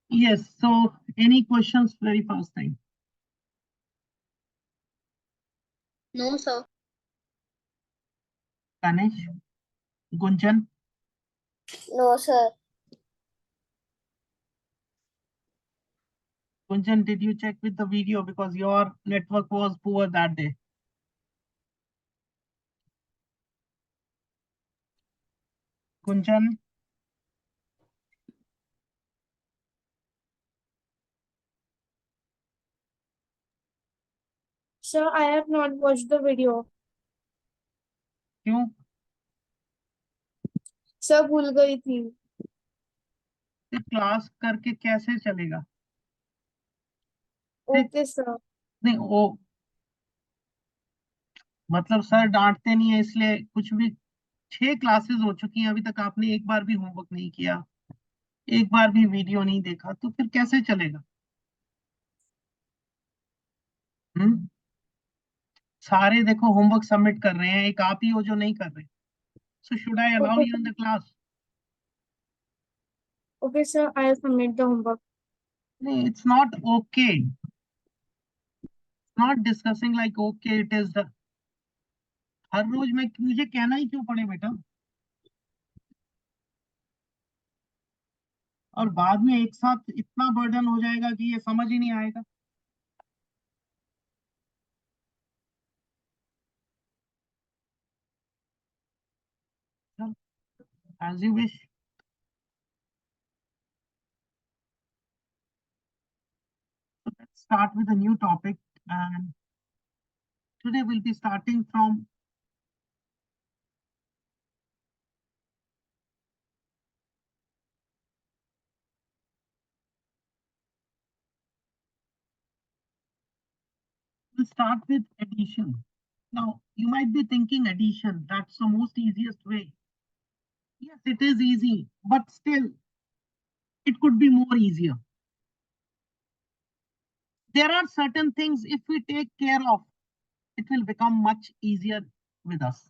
Yes. So, any questions very first time? No, sir. Ganesh, Gunjan, No, sir. Gunjan, did you check with the video because your network was poor that day? Gunjan, Sir, I have not watched the video. क्यों? Sir भूल गई थी. Class करके कैसे चलेगा? Okay sir. नहीं वो मतलब सर डांटते नहीं है इसलिए कुछ भी 6 क्लासेस हो चुकी हैं अभी तक आपने एक बार भी होमवर्क नहीं किया, एक बार भी वीडियो नहीं देखा, तो फिर कैसे चलेगा? हम्म सारे देखो होमवर्क सबमिट कर रहे हैं, एक आप ही हो जो नहीं कर रहे. So should I allow Okay, you in the class? okay sir, I will submit the homework. नहीं, it's not okay, not discussing like okay it is the. हर रोज में मुझे कहना ही क्यों पड़े बेटा? और बाद में एक साथ इतना बर्डन हो जाएगा कि ये समझ ही नहीं आएगा. As you wish. So let's start with a new topic, and today we'll be starting from we'll start with addition. Now you might be thinking addition, that's the most easiest way. Yes, it is easy, but still it could be more easier. There are certain things if we take care of, it will become much easier with us.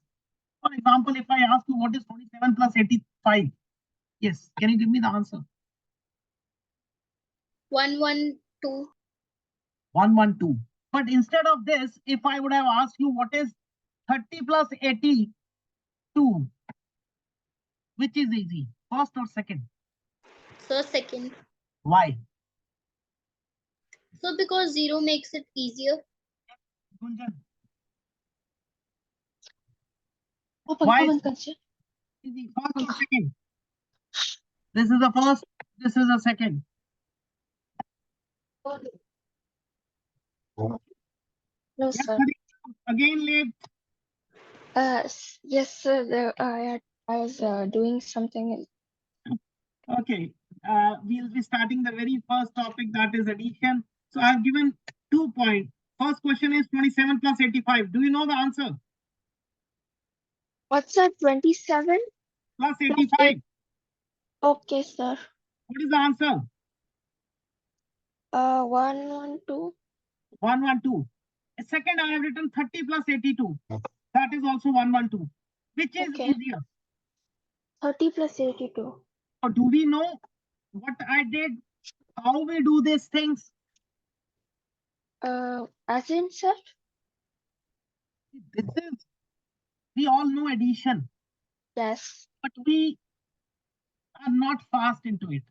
For example, if I ask you what is 27 plus 85, yes, can you give me the answer? 112. 112. But instead of this, if I would have asked you what is 30 plus 82, which is easy, first or second? So second. Why? So because 0 makes it easier. Gunjan, वो why पंखा is बंद कर से. easy, first or second? This is the first, this is the second. No, Yes, sir. again late. Yes, sir. I was doing something. Okay, we'll be starting the very first topic, that is addition. So I've given 2 points. First question is 27 plus 85. Do you know the answer? What's that? 27 Plus plus 85. 8. Okay, sir. What is the answer? 112. 112. Second, I have written 30 plus 82. That is also 112. Which is Okay. easier? 30 plus 82. Or do we know what I did? How we do these things? As in, sir? This is, we all know addition, Yes. but we are not fast into it.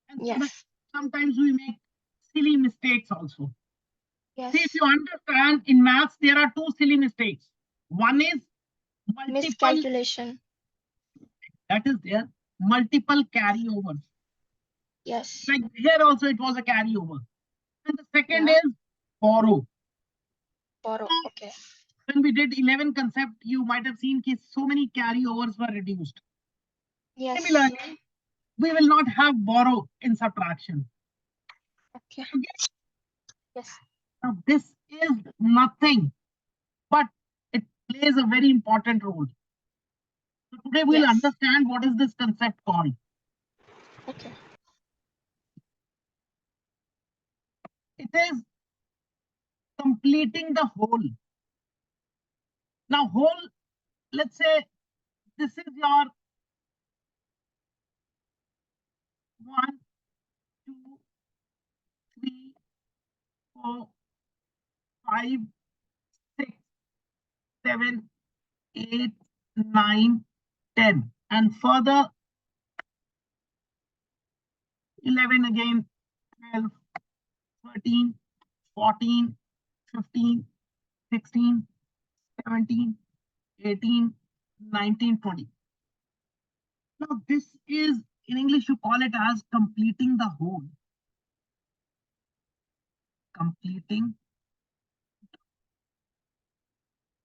And Yes. sometimes we make silly mistakes also. Yes. See, if you understand in maths, there are 2 silly mistakes. One is multiple, Miscalculation. that is there, multiple carryovers. Yes. Like here also it was a carryover. And the second Yeah. is borrow. Borrow. Okay. When we did 11 concept, you might have seen that so many carryovers were reduced. Yes. Similarly, we will not have borrow in subtraction. Okay. Yes. Now this is nothing, but it plays a very important role. So today we'll Yes. understand what is this concept called. Okay. It is completing the whole. Now whole, let's say this is your 1, 2, 3, 4, 5, 6, 7, 8, 9, 10. And further 11 again, 12, 13, 14, 15, 16, 17, 18, 19, 20. Now this is, in English you call it as completing the whole. Completing.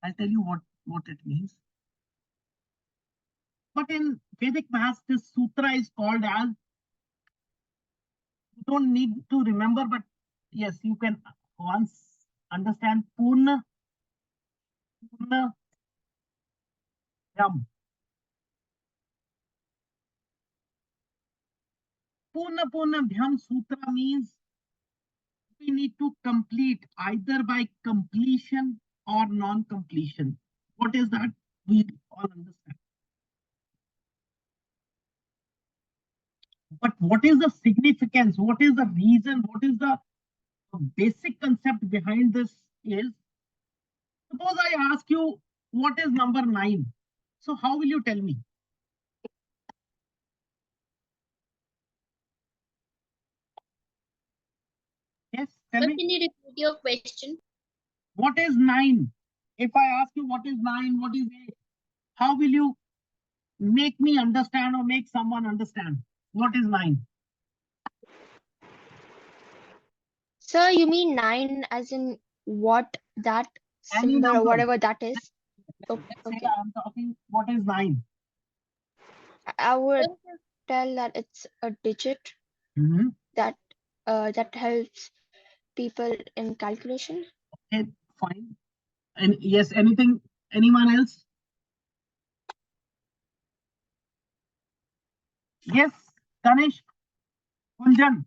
I'll tell you what it means. But in Vedic maths, this sutra is called as, you don't need to remember, but yes, you can once understand Purna Dham. Purna Bhyam Sutra means we need to complete either by completion or non-completion. What is that? We all understand. But what is the significance? What is the reason? What is the basic concept behind this is, suppose I ask you, what is number 9? So how will you tell me? Yes, tell Sir, me. can you repeat your question? What is 9? If I ask you what is 9, what is 8? How will you make me understand or make someone understand? What is 9? Sir, you mean 9 as in what that Any symbol or number. whatever that is? Let's say Okay. I am talking, what is 9? I would tell that it's a digit Mm-hmm. that helps people in calculation. Okay, fine. And yes, anything, anyone else? Yes, Ganesh, Kunjan.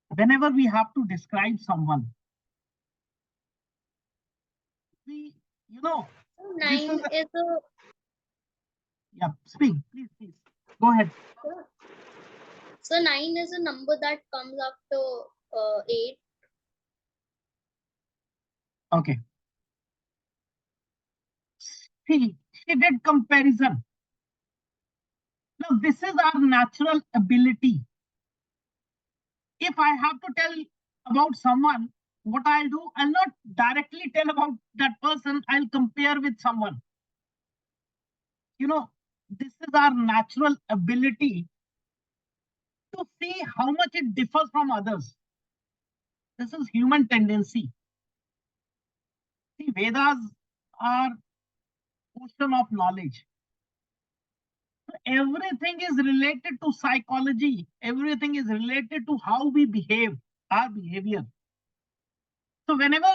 Whenever we have to describe someone, we, you know, this is 9 is a yeah, speak, please. Go ahead. so 9 is a number that comes after 8. Okay. She did comparison. Now, this is our natural ability. If I have to tell about someone, what I'll do, I'll not directly tell about that person, I'll compare with someone. You know, this is our natural ability to see how much it differs from others. This is human tendency. See, Vedas are ocean of knowledge. Everything is related to psychology. Everything is related to how we behave, our behavior. So whenever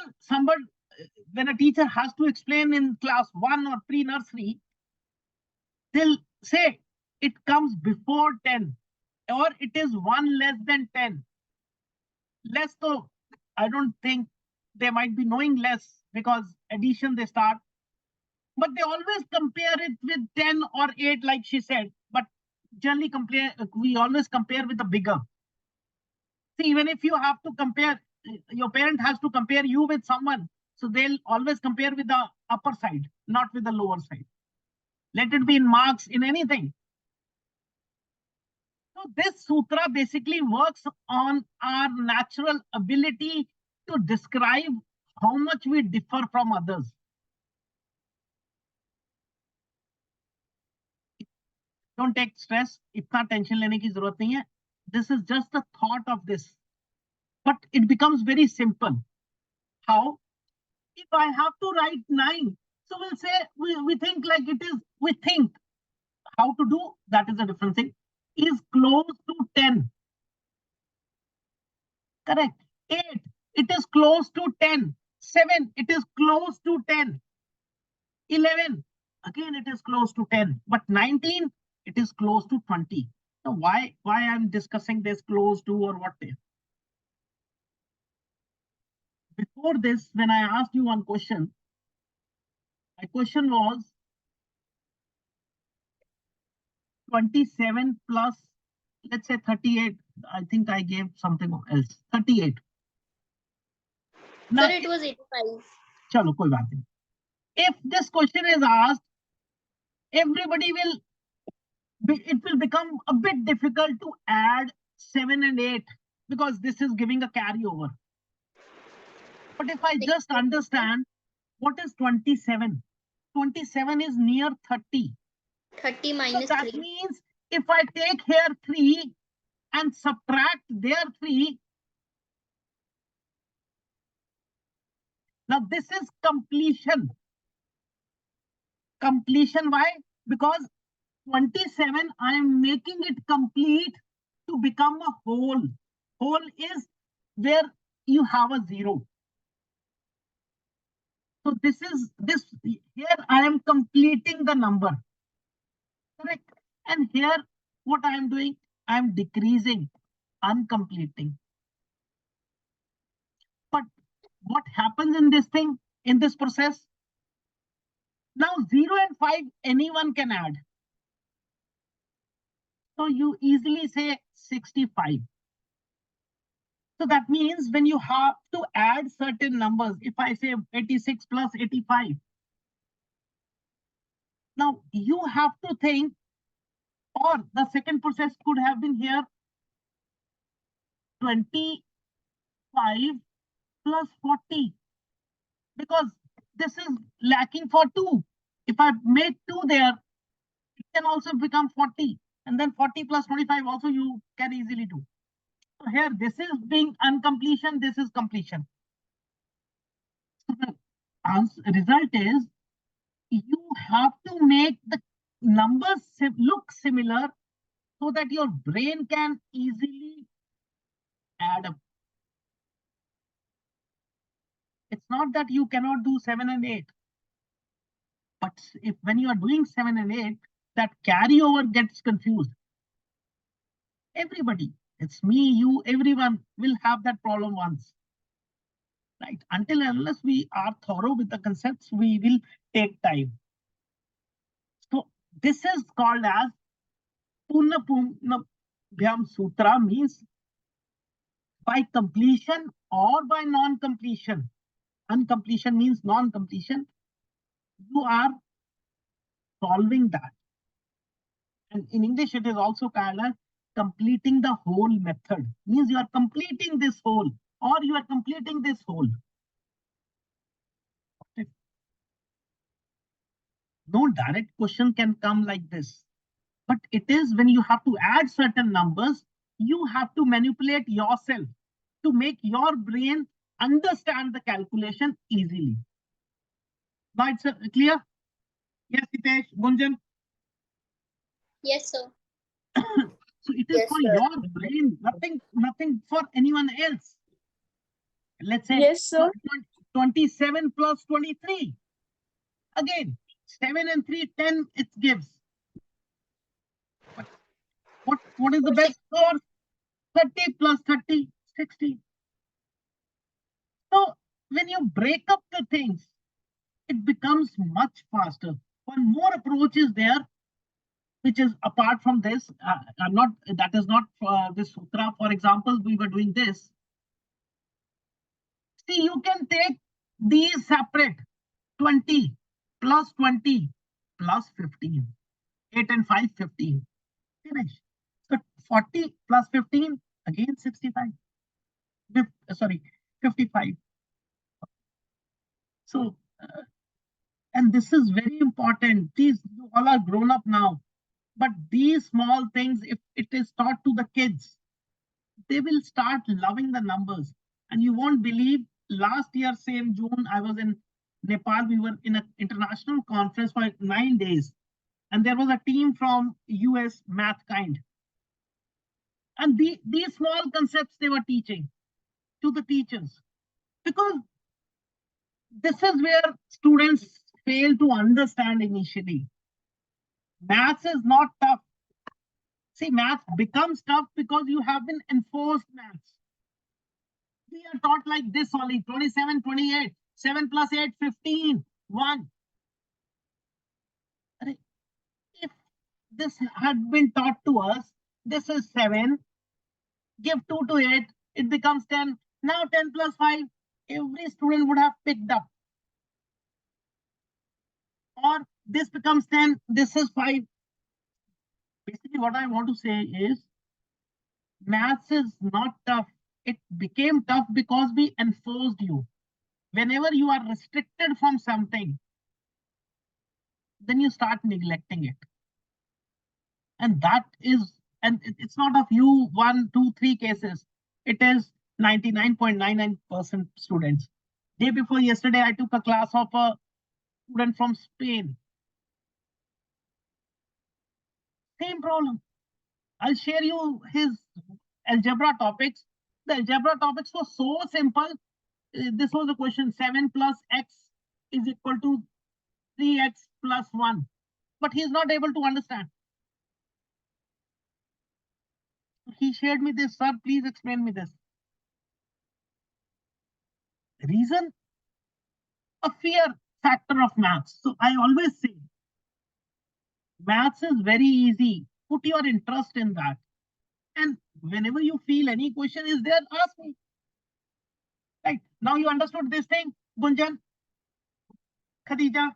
when a teacher has to explain in class 1 or pre-nursery, they'll say it comes before 10 or it is 1 less than 10. Less though, I don't think they might be knowing less because addition they start. But they always compare it with 10 or 8, like she said. But generally we always compare with the bigger. See, even if you have to compare, your parent has to compare you with someone. So they'll always compare with the upper side, not with the lower side. Let it be in marks, in anything. So this sutra basically works on our natural ability to describe how much we differ from others. Don't take stress. इतना tension लेने की जरूरत नहीं है. This is just the thought of this. But it becomes very simple. How? If I have to write 9, so we'll say, we think like it is, we think. How to do, that is a different thing. Is close to 10. Correct. 8, it is close to 10. 7, it is close to 10. 11, again it is close to 10. But 19, it is close to 20. So why I'm discussing this close to or what? before this, when I asked you one question, my question was 27 plus, let's say 38. I think I gave something else. 38. Now, Sir, it was 85. chalo, koi baat nahi. If this question is asked, everybody will, it will become a bit difficult to add 7 and 8 because this is giving a carryover. But if I just understand what is 27, 27 is near 30. 30 So minus that 3. means if I take here 3 and subtract there 3, now this is completion. Completion, why? Because 27, I am making it complete to become a whole. Whole is where you have a 0. So this here I am completing the number. Correct. And here what I am doing, I am decreasing, uncompleting. But what happens in this thing, in this process? Now 0 and 5, anyone can add. So you easily say 65. So that means when you have to add certain numbers, if I say 86 plus 85, now you have to think, or the second process could have been here 25 plus 40, because this is lacking for 2. If I make 2 there, it can also become 40, and then 40 plus 25 also you can easily do. So here this is being uncompletion, this is completion. So the result is you have to make the numbers look similar so that your brain can easily add up. It's not that you cannot do 7 and 8. But if when you are doing 7 and 8, that carryover gets confused. Everybody, it's me, you, everyone will have that problem once. Right? Until and unless we are thorough with the concepts, we will take time. So this is called as Punapumnabhyam Sutra, means by completion or by non-completion. Uncompletion means non-completion. You are solving that. And in English, it is also called as completing the whole method. Means you are completing this whole, or you are completing this whole. Okay. No direct question can come like this. But it is when you have to add certain numbers, you have to manipulate yourself to make your brain understand the calculation easily. Now it's clear? Yes, Hitesh, Gunjan. Yes, sir. So it is Yes, for sir. your brain, nothing for anyone else. Let's say Yes, sir. 27 plus 23. Again, 7 and 3, 10, it gives. But what is the best score? 30 plus 30, 60. So when you break up the things, it becomes much faster. One more approach is there, which is apart from this. That is not this sutra. For example, we were doing this. See, you can take these separate. 20 plus 20 plus 15. 8 and 5, 15. Finish. So 40 plus 15, again 65. Sorry, 55. So, and this is very important. These, you all are grown up now. But these small things, if it is taught to the kids, they will start loving the numbers. And you won't believe, last year, same June, I was in Nepal. We were in an international conference for 9 days. And there was a team from US, math kind. And these small concepts they were teaching to the teachers. Because this is where students fail to understand initially. Maths is not tough. See, math becomes tough because you have been enforced maths. We are taught like this only, 27, 28, 7 plus 8, 15, 1. If this had been taught to us, this is 7, give 2 to 8, it becomes 10. Now 10 plus 5, every student would have picked up. Or this becomes 10, this is 5. Basically, what I want to say is, maths is not tough. It became tough because we enforced you. Whenever you are restricted from something, then you start neglecting it. And that is, and it's not of you, 1, 2, 3 cases. It is 99.99% students. Day before yesterday, I took a class of a student from Spain. Same problem. I'll share you his algebra topics. The algebra topics were so simple. This was the question: 7 plus x is equal to 3x plus 1. But he's not able to understand. He shared me this, sir, please explain me this. Reason? A fear factor of maths. So I always say, maths is very easy. Put your interest in that. And whenever you feel any question is there, ask me. Right, now you understood this thing, Gunjan, Khadija?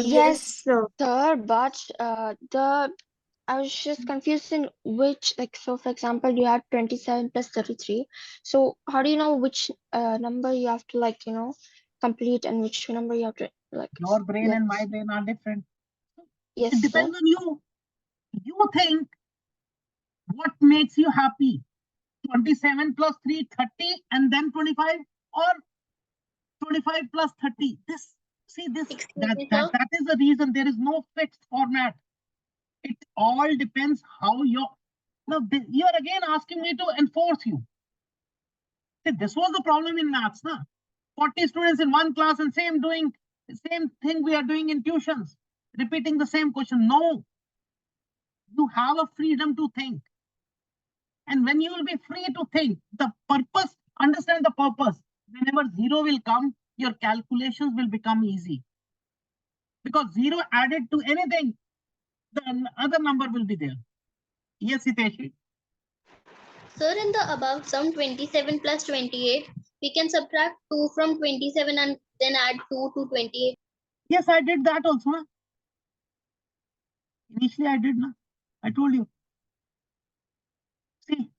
Yes, sir. sir, but I was just confused in which, like, so for example, you had 27 plus 33. So how do you know which number you have to, like, complete and which number you have to, like, Your brain and my let's- brain are different. yes, It sir. depends on you. You think what makes you happy. 27 plus 3, 30, and then 25, or 25 plus 30. This, see, this, Excuse me, sir. that is the reason there is no fixed format. It all depends how you're. Now, you are again asking me to enforce you. See, this was the problem in maths, na? 40 students in one class and same thing we are doing in tuitions, repeating the same question. No, you have a freedom to think. And when you will be free to think, the purpose, understand the purpose. Whenever 0 will come, your calculations will become easy. Because 0 added to anything, the other number will be there. Yes, Hiteshi. Sir, in the above sum 27 plus 28, we can subtract 2 from 27 and then add 2 to 28. Yes, I did that also. Na? Initially, I did. Na? I told you. See,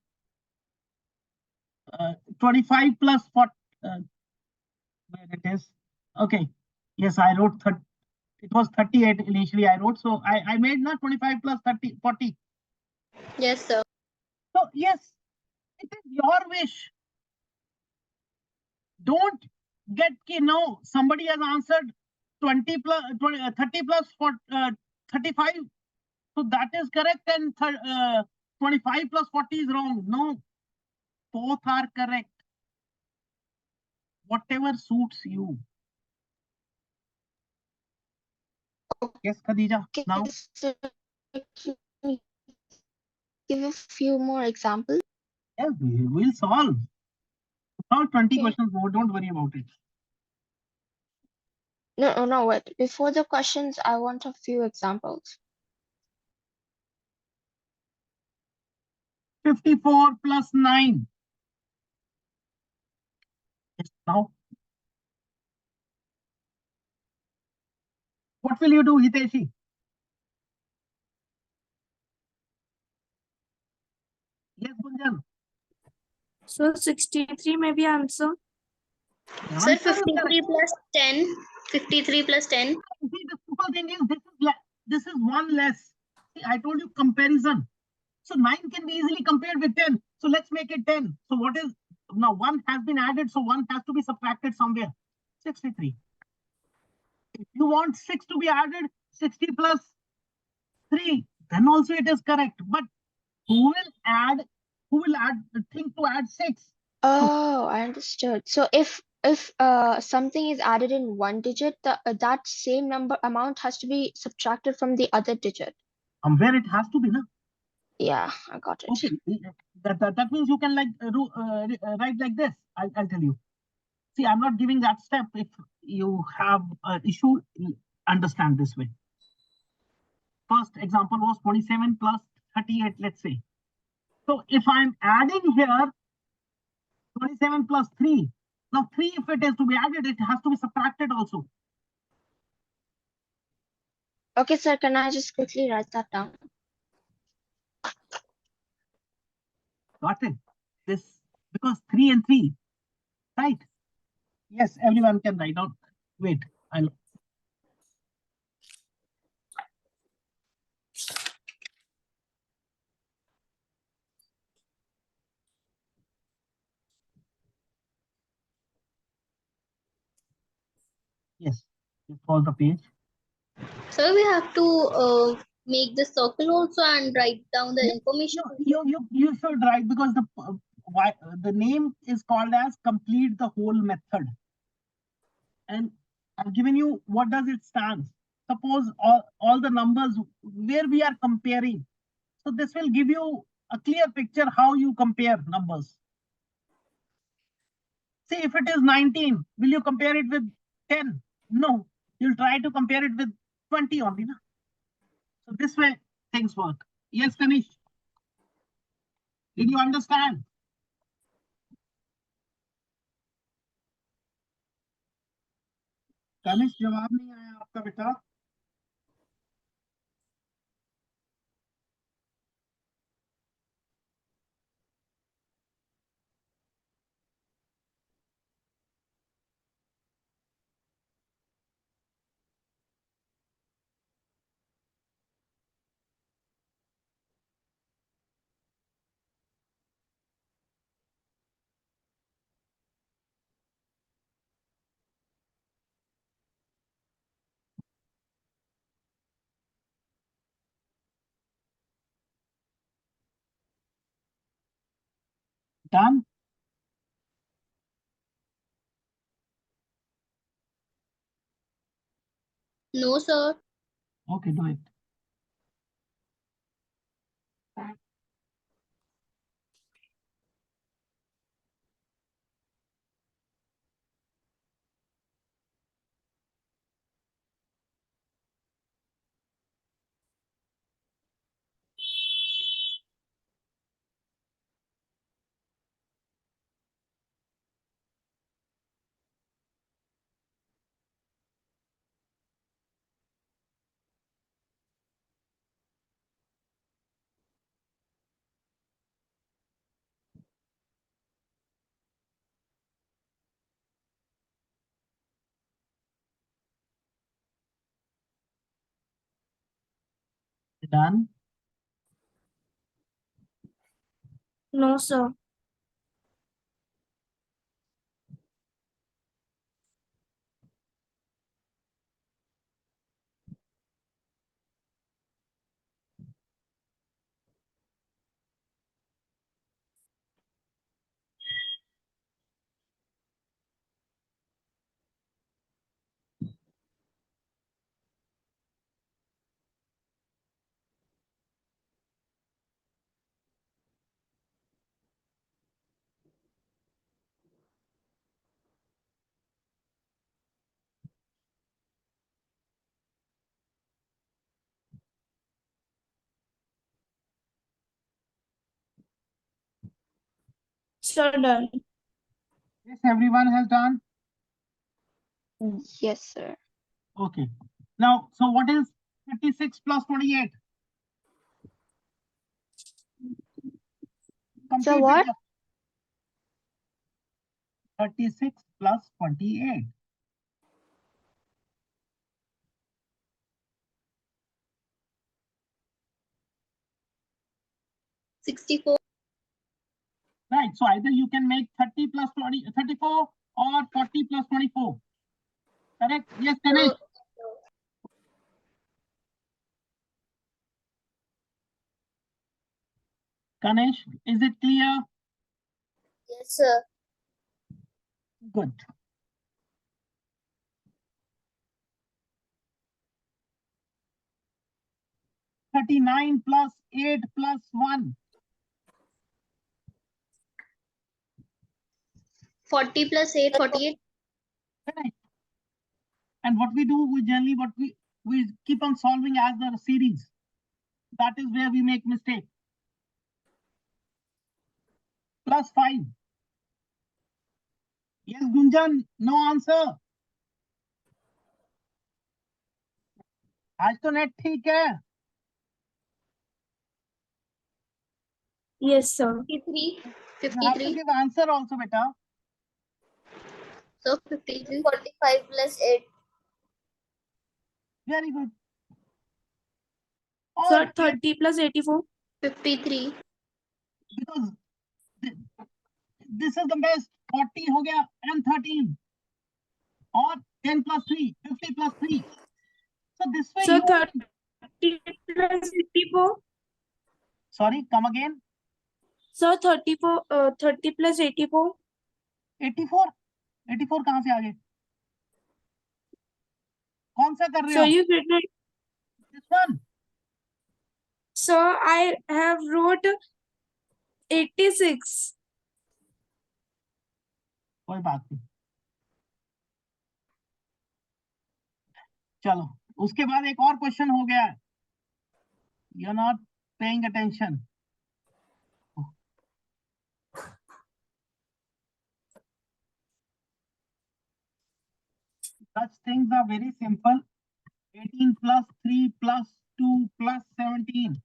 25 plus 40, where it is. Okay. Yes, I wrote 30. It was 38 initially I wrote. So I made not 25 plus 30, 40. Yes, sir. So yes, it is your wish. Don't get no, somebody has answered 20 plus 20, 30 plus 35. So that is correct, and 25 plus 40 is wrong. No, both are correct. Whatever suits you. Yes, Khadija. Okay, Now, so can you give a few more examples? yes, we'll solve. Solve 20 Okay. questions more. Don't worry about it. No, wait. Before the questions, I want a few examples. 54 plus 9. Yes, now, what will you do, Hiteshi? Yes, Gunjan. So 63 may be answer. The Sir, answer is correct. 53 plus 10. 53 plus 10. See, the simple thing is this is one less. See, I told you comparison. So 9 can be easily compared with 10. So let's make it 10. So what is now 1 has been added, so 1 has to be subtracted somewhere. 63. If you want 6 to be added, 60 plus 3, then also it is correct. But who will add think to add 6? Oh, I understood. So if something is added in one digit, that same amount has to be subtracted from the other digit. Where it has to be, na? Yeah, I got it. Okay, that means you can like write like this. I'll tell you. See, I'm not giving that step. If you have an issue, understand this way. First example was 27 plus 38, let's say. So if I'm adding here 27 plus 3, now 3, if it is to be added, it has to be subtracted also. Okay, sir, can I just quickly write that down? Got it? This, because 3 and 3, right? Yes, everyone can write down. Wait, I'll. Yes, you follow the page. So we have to make the circle also and write down the information. You should write, because the name is called as complete the whole method. And I've given you what does it stand. Suppose all the numbers where we are comparing. So this will give you a clear picture how you compare numbers. See, if it is 19, will you compare it with 10? No, you'll try to compare it with 20 only. Na? So this way things work. Yes, Kanish. Did you understand? Kanishka जवाब नहीं आया आपका बेटा. Done? No, sir. Okay, do it. Done? No, sir. Sir, done. Yes, everyone has done. Yes, sir. Okay. Now, so what is 36 plus 28? So what? 36 plus 28. $64. Right. So either you can make 30 plus 20, 34 or 40 plus 24. Correct? Yes, Ganesh. Ganesh, is it clear? Yes, sir. Good. 39 plus 8 plus 1. 40 plus 8, 48. Correct. And what we do, we generally we keep on solving as the series. That is where we make mistake. Plus 5. Yes, Gunjan, no answer. आज तो net ठीक है. Yes, sir. 53. You have to 53. give answer also, beta. So 53. 45 plus 8. Very good. Sir, Or 30 plus 84. 53. because this is the best. 40 हो गया and 13. Or 10 plus 3, 50 plus 3. So this way Sir, you. 30 plus 84. Sorry, come again. Sir, 30 plus 84. 84. 84 कहाँ से आ गए? कौन सा कर रहे So हो? you did it. This one. Sir, I have wrote 86. कोई बात नहीं. चलो, उसके बाद एक और क्वेश्चन हो गया है. You're not paying attention. Such things are very simple. 18 plus 3 plus 2 plus 17.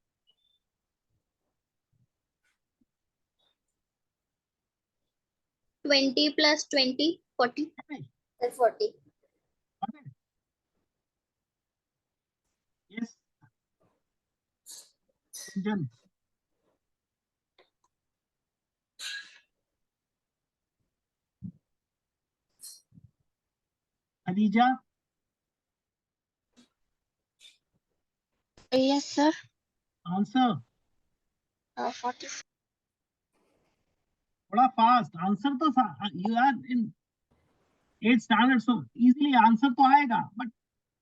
20 plus 20. 40. That's 40. Okay. Yes. Gunjan. Khadija. Yes, sir. Answer. 40. थोड़ा fast. Answer तो you are in 8th standard, so easily answer तो आएगा. But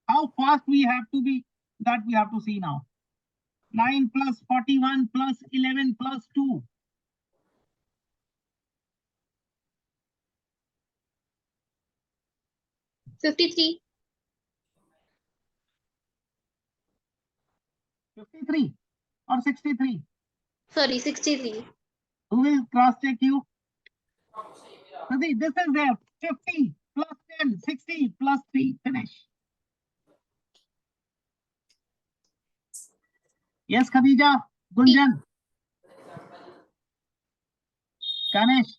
how fast we have to be, that we have to see now. 9 plus 41 plus 11 plus 2. 53. 53 or 63. Sorry, 63. Who will cross check you? See, this is there. 50 plus 10, 60 plus 3. Finish. Yes, Khadija. Gunjan. Ganesh.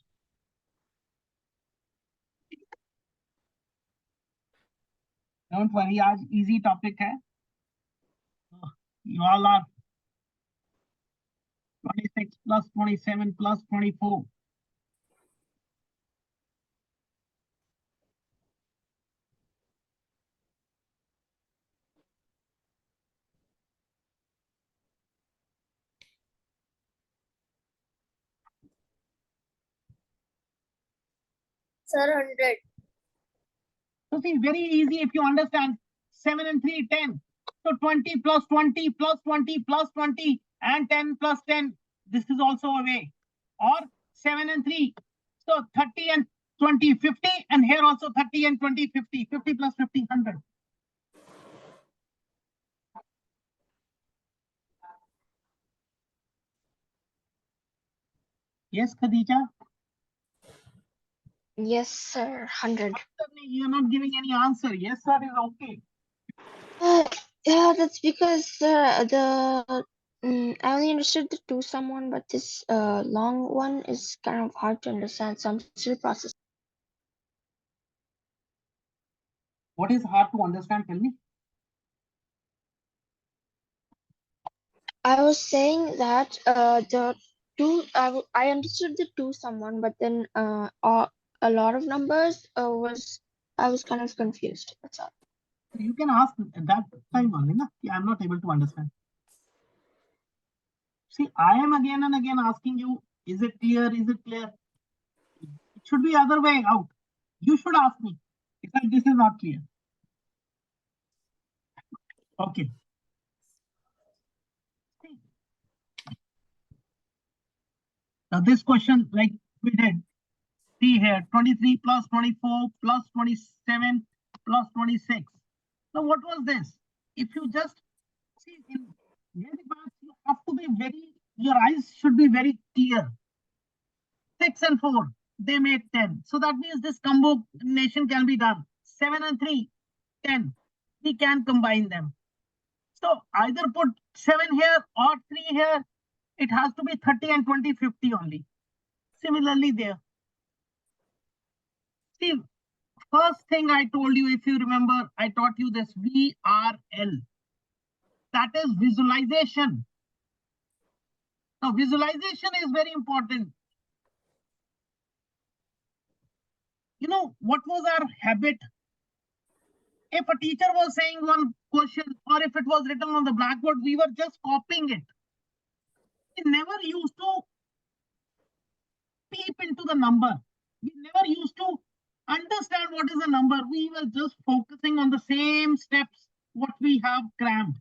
Don't worry, आज easy topic है. You all are 26 plus 27 plus 24. Sir, 100. So see, very easy if you understand. 7 and 3, 10. So 20 plus 20 plus 20 plus 20 and 10 plus 10. This is also a way. Or 7 and 3. So 30 and 20, 50. And here also 30 and 20, 50. 50 plus 50, 100. Yes, Khadija? Yes, sir. 100. You're not giving any answer. Yes, sir is okay. Yeah, that's because I only understood the two someone, but this long one is kind of hard to understand. So I'm still processing. What is hard to understand? Tell me. I was saying that the two I understood the two someone, but then a lot of numbers I was kind of confused. That's all. You can ask that time only, na? I'm not able to understand. See, I am again and again asking you, is it clear? Is it clear? It should be other way out. You should ask me because this is not clear. Okay. Now this question, like we did, see here, 23 plus 24 plus 27 plus 26. Now what was this? If you just see in Vedic maths, you have to be very, your eyes should be very clear. 6 and 4, they make 10. So that means this combination can be done. 7 and 3, 10. We can combine them. So either put 7 here or 3 here. It has to be 30 and 20, 50 only. Similarly there. See, first thing I told you, if you remember, I taught you this VRL. That is visualization. Now, visualization is very important. You know, what was our habit? If a teacher was saying one question or if it was written on the blackboard, we were just copying it. We never used to peep into the number. We never used to understand what is a number. We were just focusing on the same steps, what we have crammed.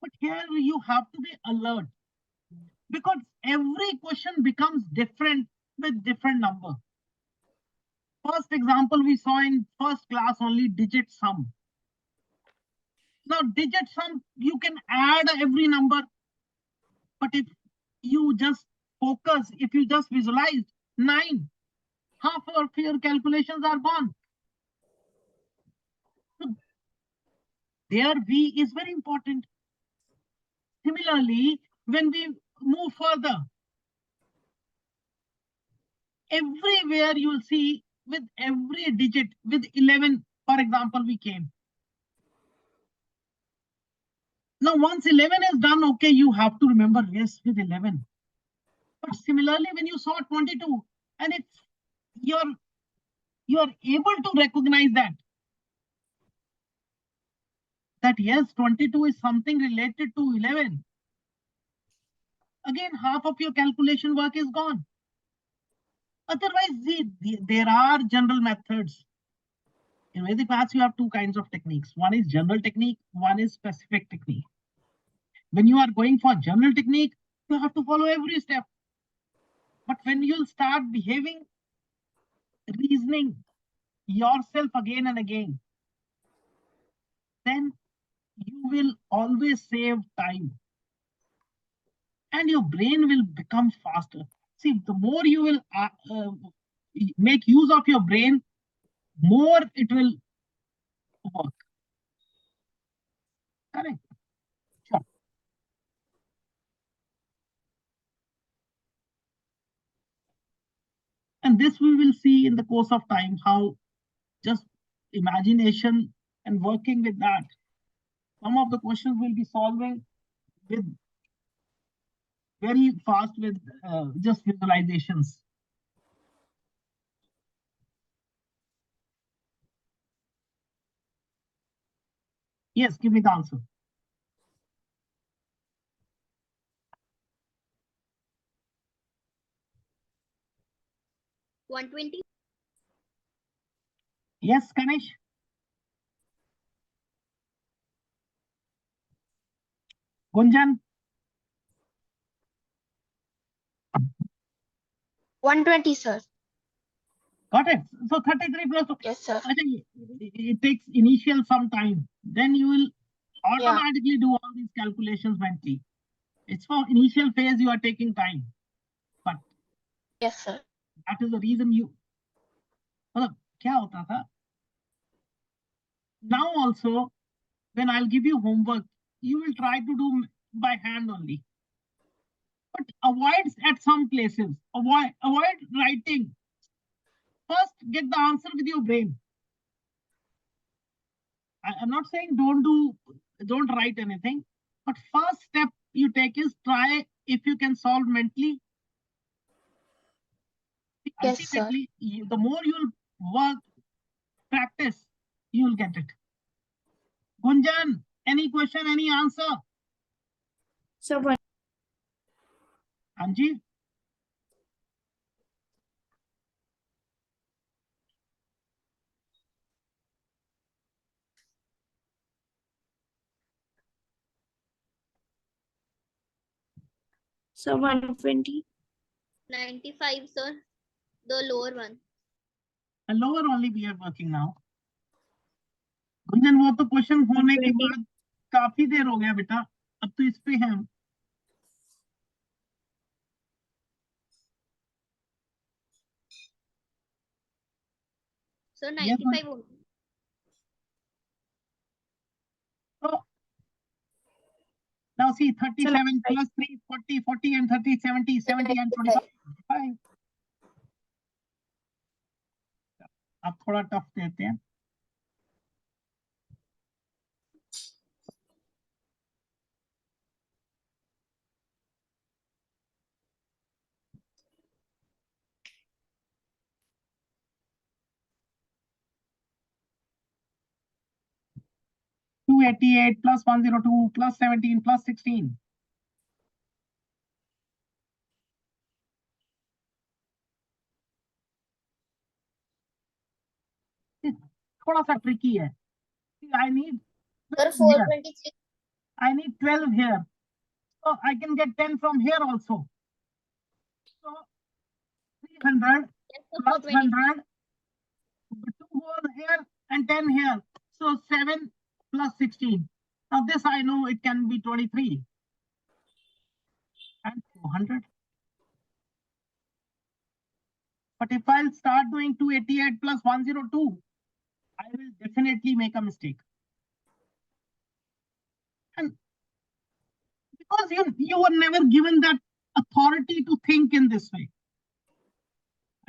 But here you have to be alert because every question becomes different with different number. First example we saw in first class only digit sum. Now digit sum, you can add every number, but if you just focus, if you just visualize 9, half of your calculations are gone. So there V is very important. Similarly, when we move further, everywhere you'll see with every digit, with 11, for example, we came. Now, once 11 is done, okay, you have to remember yes with 11. But similarly, when you saw 22, and it's you're able to recognize that yes, 22 is something related to 11. Again, half of your calculation work is gone. Otherwise, there are general methods. In Vedic maths, you have two kinds of techniques. One is general technique, one is specific technique. When you are going for general technique, you have to follow every step. But when you'll start behaving, reasoning yourself again and again, then you will always save time. And your brain will become faster. See, the more you will make use of your brain, more it will work. Correct. Sure. And this we will see in the course of time, how just imagination and working with that, some of the questions will be solving with very fast with just visualizations. Yes, give me the answer. $120. Yes, Ganesh. Gunjan. 120, sir. Got it. So 33 plus. Yes, sir. I think it takes initial some time. Then you will automatically do all these calculations mentally. It's for initial phase you are taking time. But Yes, sir. that is the reason you. क्या होता था? Now also, when I'll give you homework, you will try to do by hand only. But avoid at some places. Avoid writing. First, get the answer with your brain. I'm not saying don't write anything, but first step you take is try if you can solve mentally. Yes, sir. Ultimately, the more you'll work, practice, you'll get it. Gunjan, any question, any answer? So one. Anji? So 120. 95, sir. The lower one. And lower only we are working now. Gunjan वो तो question होने के 120. बाद काफी देर हो गया बेटा, अब तो इस पे है हम। Sir, Yes, 95 only. so now see 37 95. plus 3, 40, 40 and 30, 70, 70 and 25, 25. अब थोड़ा टफ देते हैं। $288 plus 102 plus 17 plus 16. थोड़ा सा ट्रिकी है। I need Sir, 12 here. 423. I need 12 here. So I can get 10 from here also. So 300 Yes, sir, plus 420. 100, 2 goes here and 10 here. So 7 plus 16. Now this I know it can be 23 and 200. But if I'll start doing 288 plus 102, I will definitely make a mistake. And because you were never given that authority to think in this way.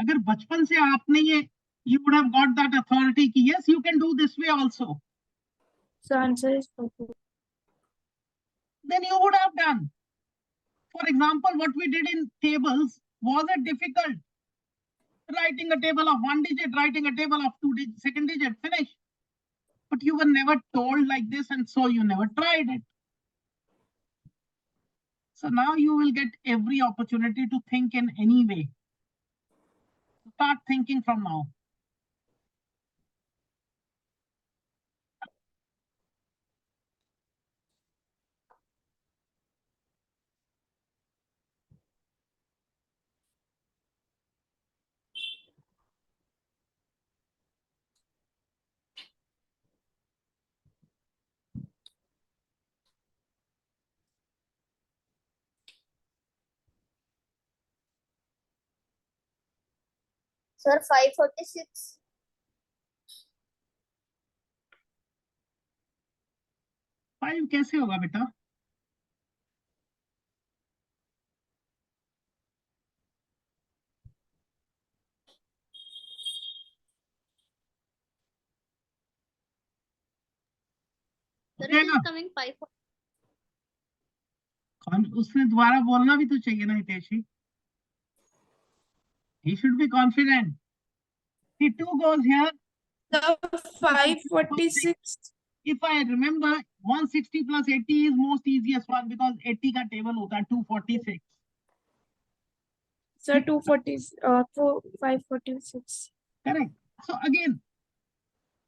अगर बचपन से आपने ये, you would have got that authority कि yes, you can do this way also. So answer is 40. Then you would have done. For example, what we did in tables, was it difficult? Writing a table of 1 digit, writing a table of 2 digit, second digit, finish. But you were never told like this, and so you never tried it. So now you will get every opportunity to think in any way. Start thinking from now. Sir, 546. 5 कैसे होगा बेटा? Sir, it is coming 5. उसने दोबारा बोलना भी तो चाहिए ना Hiteshi. He should be confident. See, 2 goes here. So 546. If I remember, 160 plus 80 is most easiest one because 80 का table होता है 246. So 240. 546. Correct. So again,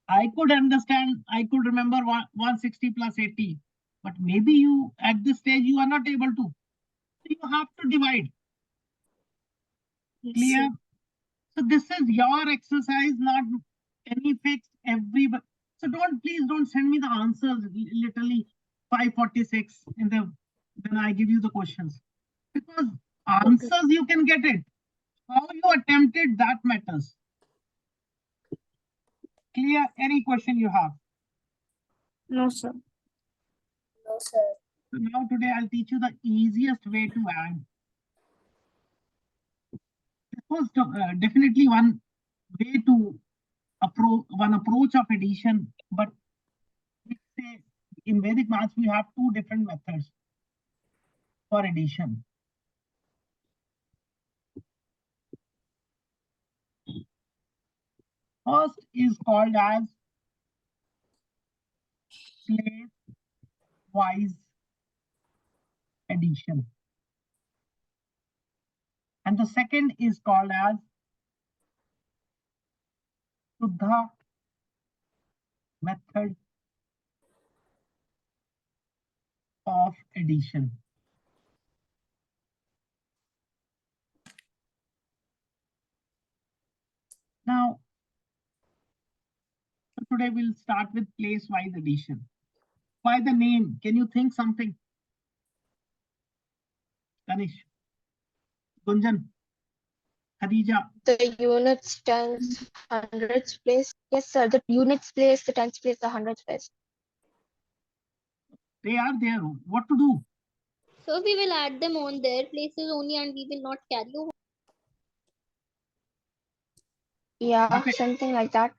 I could understand, I could remember 160 plus 80, but maybe you at this stage you are not able to. So you have to divide. Yes, Clear? sir. So this is your exercise, not any fixed everybody. So please don't send me the answers literally 546 in the, then I give you the questions. Because answers you can get it. How you attempted that matters. Clear? Any question you have? No, sir. No, sir. So now today I'll teach you the easiest way to add. This was definitely one way to approach of addition, but let's say in Vedic maths we have 2 different methods for addition. First is called as place-wise addition. And the second is called as Shuddha method of addition. Now, today we'll start with place-wise addition. By the name, can you think something? Ganesh, Gunjan, Khadija. The units, tens, hundreds place. Yes, sir. The units place, the tens place, the hundreds place. They are there. What to do? So we will add them on their places only and we will not carry over. Yeah, Okay. something like that.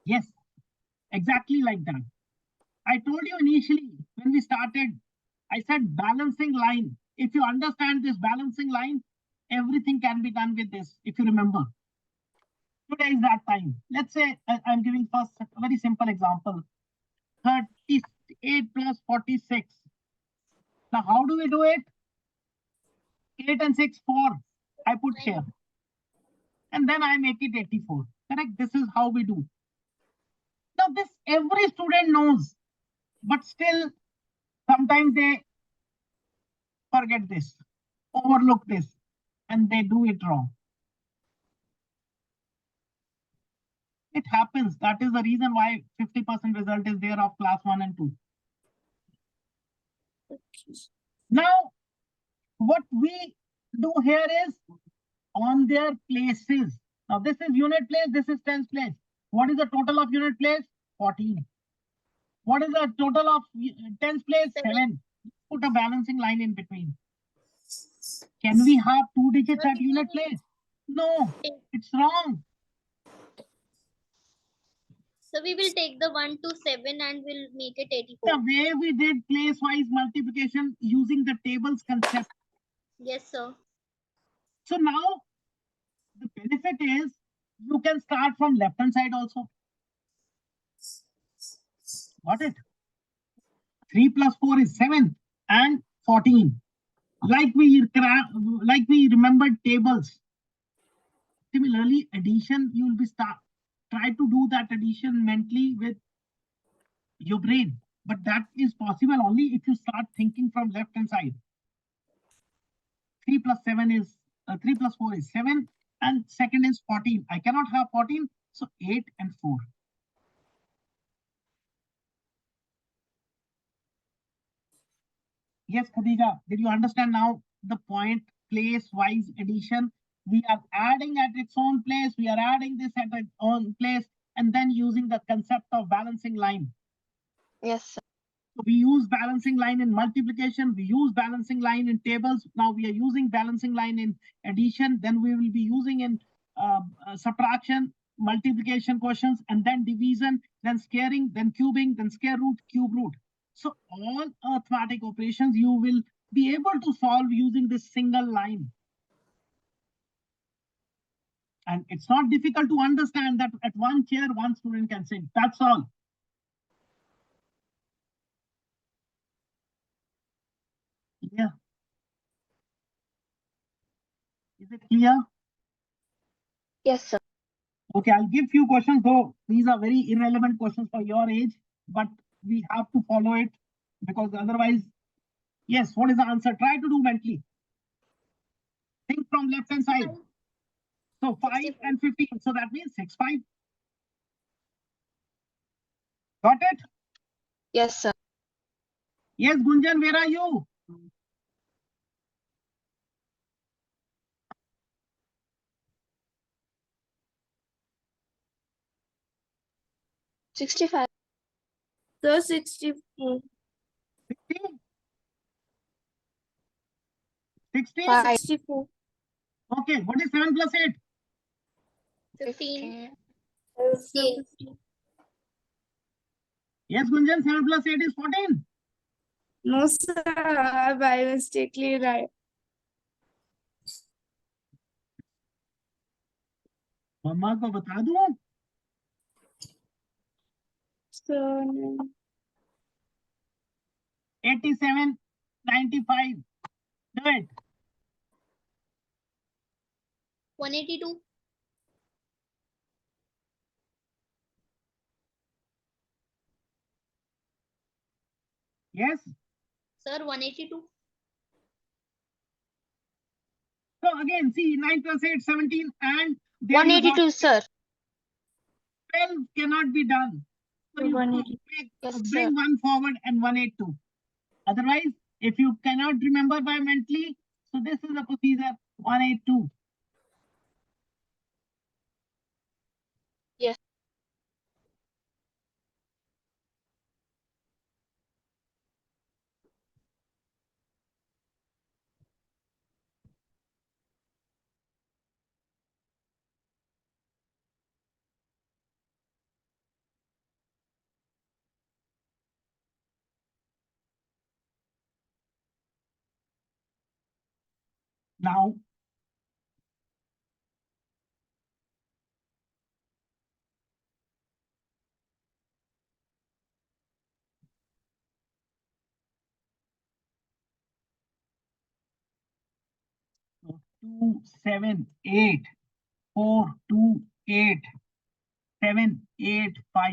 Yes, exactly like that. I told you initially when we started, I said balancing line. If you understand this balancing line, everything can be done with this, if you remember. Today is that time. Let's say I'm giving first a very simple example. 38 plus 46. Now, how do we do it? 8 and 6, 4. I put here. And then I make it 84. Correct? This is how we do. Now, this every student knows, but still sometimes they forget this, overlook this, and they do it wrong. It happens. That is the reason why 50% result is there of class 1 and 2. Now, what we do here is on their places. Now, this is unit place, this is tens place. What is the total of unit place? 14. What is the total of tens place? 7. Put a balancing line in between. Can we have 2 digits at unit place? No, it's wrong. So we will take the 1 to 7 and we'll make it 84. The way we did place-wise multiplication using the tables concept. Yes, sir. So now the benefit is you can start from left hand side also. Got it? 3 plus 4 is 7 and 14. Like we remembered tables. Similarly, addition, you will be try to do that addition mentally with your brain. But that is possible only if you start thinking from left hand side. 3 plus 7 is 3 plus 4 is 7 and second is 14. I cannot have 14, so 8 and 4. Yes, Khadija, did you understand now the point place-wise addition? We are adding at its own place, we are adding this at its own place, and then using the concept of balancing line. Yes, sir. So we use balancing line in multiplication, we use balancing line in tables. Now we are using balancing line in addition, then we will be using in subtraction, multiplication questions, and then division, then squaring, then cubing, then square root, cube root. So all arithmetic operations you will be able to solve using this single line. And it's not difficult to understand that at one chair, one student can sit. That's all. Yeah. Is it clear? Yes, sir. Okay, I'll give few questions, though these are very irrelevant questions for your age, but we have to follow it because otherwise, yes, what is the answer? Try to do mentally. Think from left hand side. So 5 and 15. So that means 6, 5. Got it? Yes, sir. Yes, Gunjan, where are you? $65. So 64. 60? 60? 5. 64. Okay, what is 7 plus 8? 15. So Yes, Gunjan, 7 plus 8 is 14. no, sir. I by mistakenly right. मम्मा को बता दूं? So 87, 95. Do it. 182. Yes. Sir, 182. So again, see 9 plus 8, 17, and there you got 182, sir. 12 cannot be done. So you 180. Yes, bring sir. one forward and 182. Otherwise, if you cannot remember by mentally, so this is the procedure 182. Yes. Now, so 2, 7, 8, 4, 2, 8, 7, 8, 5.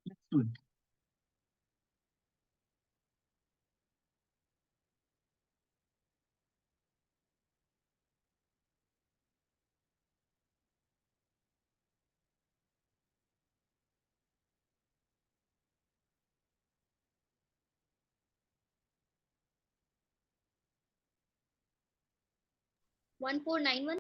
Let's do it. One four nine one.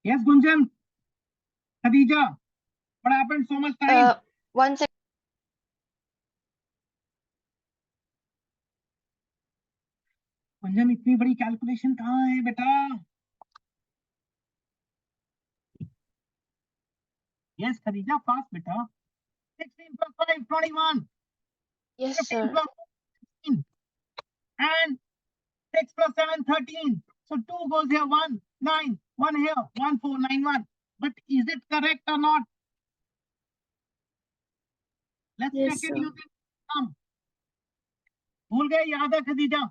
Yes, Gunjan. Khadija, what happened so much time? 1 second. Gunjan, इतनी बड़ी calculation कहाँ है बेटा? Yes, Khadija, fast beta. 16 plus 5, 21. Yes, 15 sir. plus 16. And 6 plus 7, 13. So 2 goes here, 1, 9, 1 here, 1, 4, 9, 1. But is it correct or not? Let's Yes, check it sir. using sum. भूल गए याद है Khadija?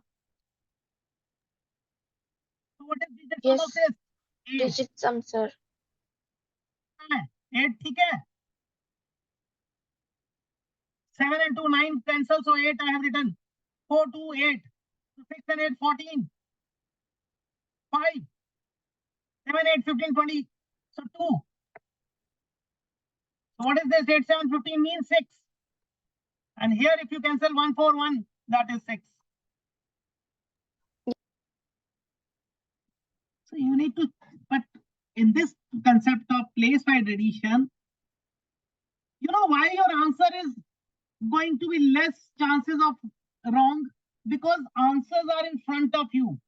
So what is digit sum of Yes. this? 8. Digit sum, sir. 8 ठीक है? 7 and 2, 9 cancel, so 8 I have written. 4, 2, 8. So 6 and 8, 14. 5, 7, 8, 15, 20. So 2. So what is this? 8, 7, 15 means 6. And here if you cancel 1, 4, 1, that is 6. So you need to, but in this concept of place-wide addition, you know why your answer is going to be less chances of wrong? Because answers are in front of you.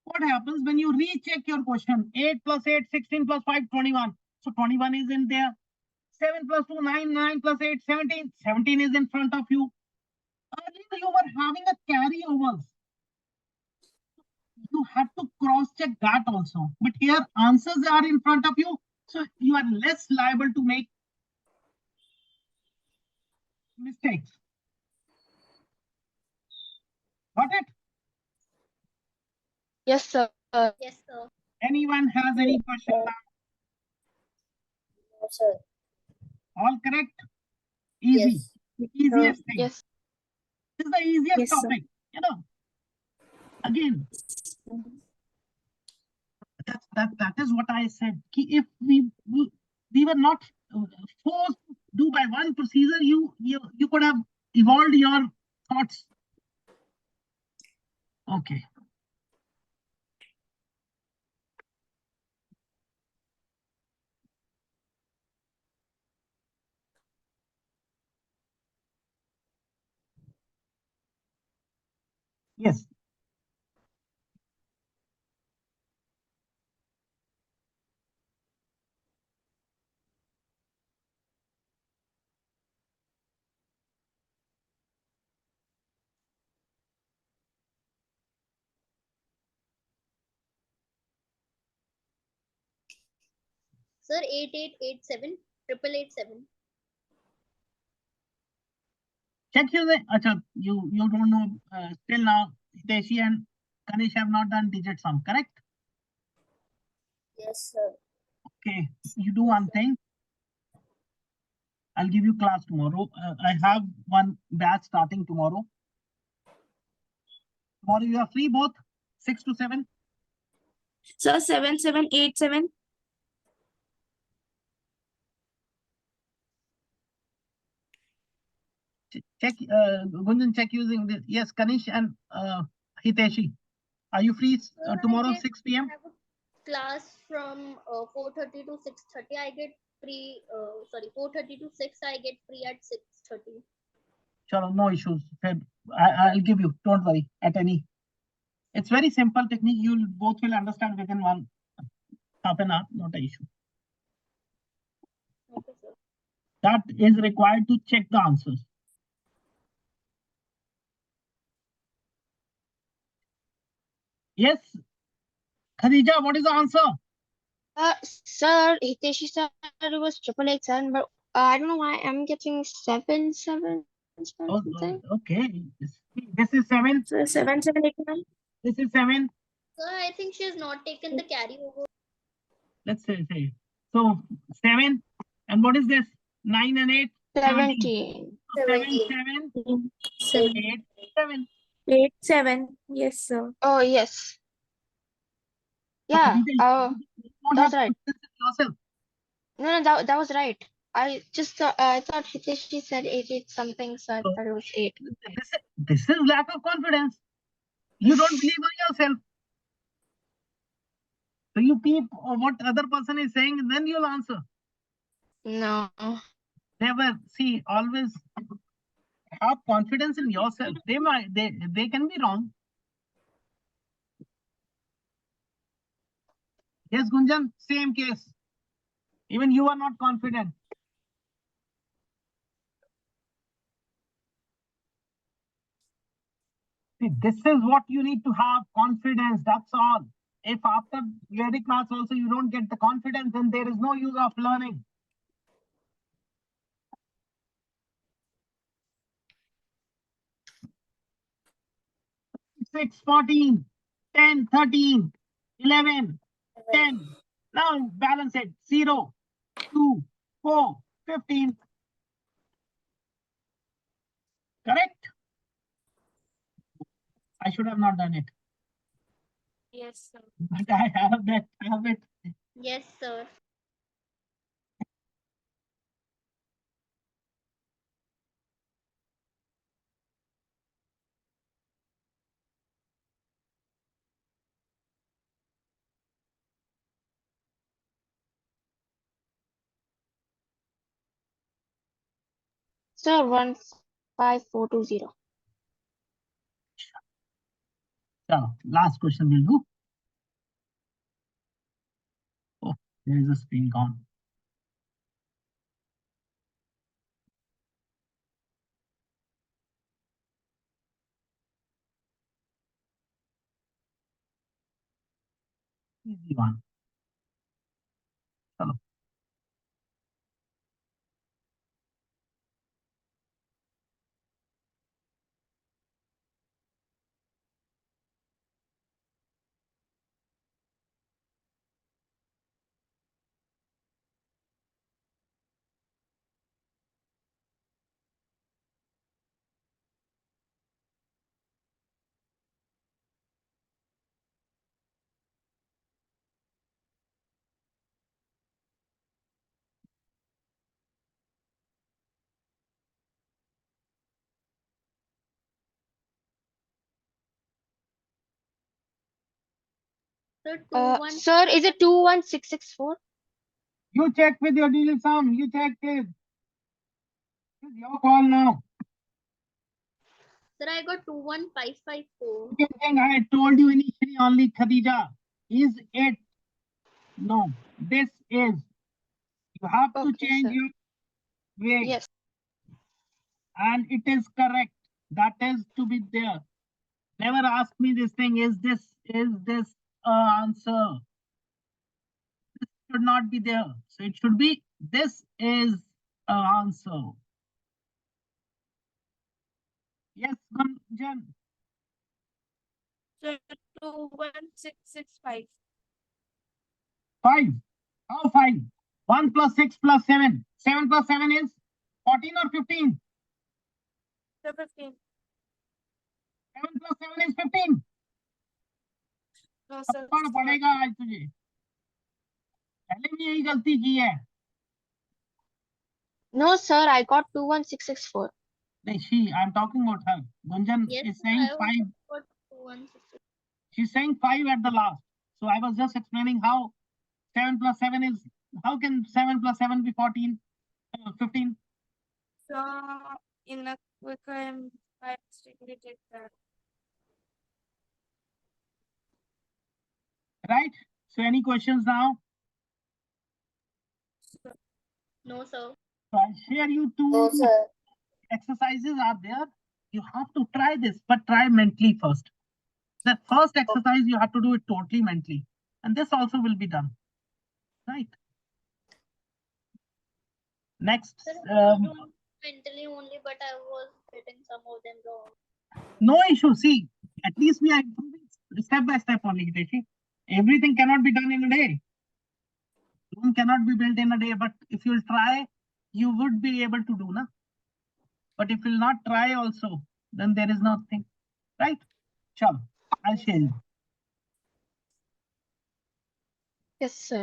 What happens when you recheck your question? 8 plus 8, 16 plus 5, 21. So 21 is in there. 7 plus 2, 9, 9 plus 8, 17. 17 is in front of you. Earlier you were having a carryovers. You have to cross check that also. But here answers are in front of you. So you are less liable to make mistakes. Got it? Yes, sir. Yes, sir. Anyone has any question now? No, sir. All correct? Easy. Yes. Easiest thing. Yes. This is the easiest Yes, sir. topic. You know, again, that is what I said. If we were not forced to do by one procedure, you could have evolved your thoughts. Okay. Yes. Sir, 8887 888 Check your acha, you don't know still now Hiteshi and Kanish have not done digit sum, correct? Yes, sir. Okay, you do one thing. I'll give you class tomorrow. I have one batch starting tomorrow. Tomorrow you are free both 6 to 7. Sir, 7787. Check, Gunjan, check using this. Yes, Kanish and Hiteshi. Are you free Sir, I tomorrow get- 6 p.m.? I have a class from 4:30 to 6:30. I get free. Sorry, 4:30 to 6. I get free at 6:30. Sure, no issues. I'll give you. Don't worry. At any. It's very simple technique. You'll both will understand within one half an hour. Not an issue. Okay, sir. That is required to check the answers. Yes, Khadija, what is the answer? Sir, Hiteshi said it was 888, but I don't know why I'm getting 77 Oh, something. okay. This is 7. Sir, 7789. This is 7. Sir, I think she has not taken the carryover. Let's say. So 7. And what is this? 9 and 8? 17. 7, 17. 7, 7. 8, 7. 87. Yes, sir. Oh, yes. So, Yeah. Khadija, you don't That's have right. confidence in yourself. No, that was right. I just thought, I thought Hiteshi said 88 something, so I So, thought it was 8. this is lack of confidence. You don't believe on yourself. So you peep what other person is saying, and then you'll answer. No. Never. See, always have confidence in yourself. They can be wrong. Yes, Gunjan, same case. Even you are not confident. See, this is what you need to have confidence. That's all. If after Vedic maths also you don't get the confidence, then there is no use of learning. 6, 14, 10, 13, 11, 10. Now balance it. 0, 2, 4, 15. Correct? I should have not done it. Yes, sir. But I have that habit. Yes, sir. Sir, 15420. So, last question we'll do. Oh, there is a screen gone. Easy one. Chalo. Sir, 2-1. Sir, is it 21664? You check with your digital sum. You check it. It's your call now. Sir, I got 21554. Second thing I told you initially only, Khadija, is it? No, this is. You have to Okay, change sir. your way. Yes. And it is correct. That is to be there. Never ask me this thing. Is this answer? This should not be there. So it should be this is answer. Yes, Gunjan. Sir, 21665. 5. How 5? 1 plus 6 plus 7. 7 plus 7 is 14 or 15? 15. 7 plus 7 is 15. No, sir. थप्पड़ पड़ेगा आज तुझे, पहले भी यही गलती की है. No, sir, I got 21664. नहीं, I'm talking about her. Gunjan Yes, is sir, saying I 5. also got 216. She's saying 5 at the last. So I was just explaining how 7 plus 7 is, how can 7 plus 7 be 14, 15? So in a quicker and I strictly did that. Right? So any questions now? No, sir. So I'll share you two exercises are there. You have to try this, but try mentally first. The first exercise, you have to do it totally mentally. And this also will be done. Right? Next, Sir, I was doing mentally only, but I was getting some of them wrong. no issue. See, at least we are improving step by step only, Hiteshi. Everything cannot be done in a day. Room cannot be built in a day, but if you'll try, you would be able to do, na? But if you'll not try also, then there is nothing, right? Chalo, I'll share you. Yes, sir.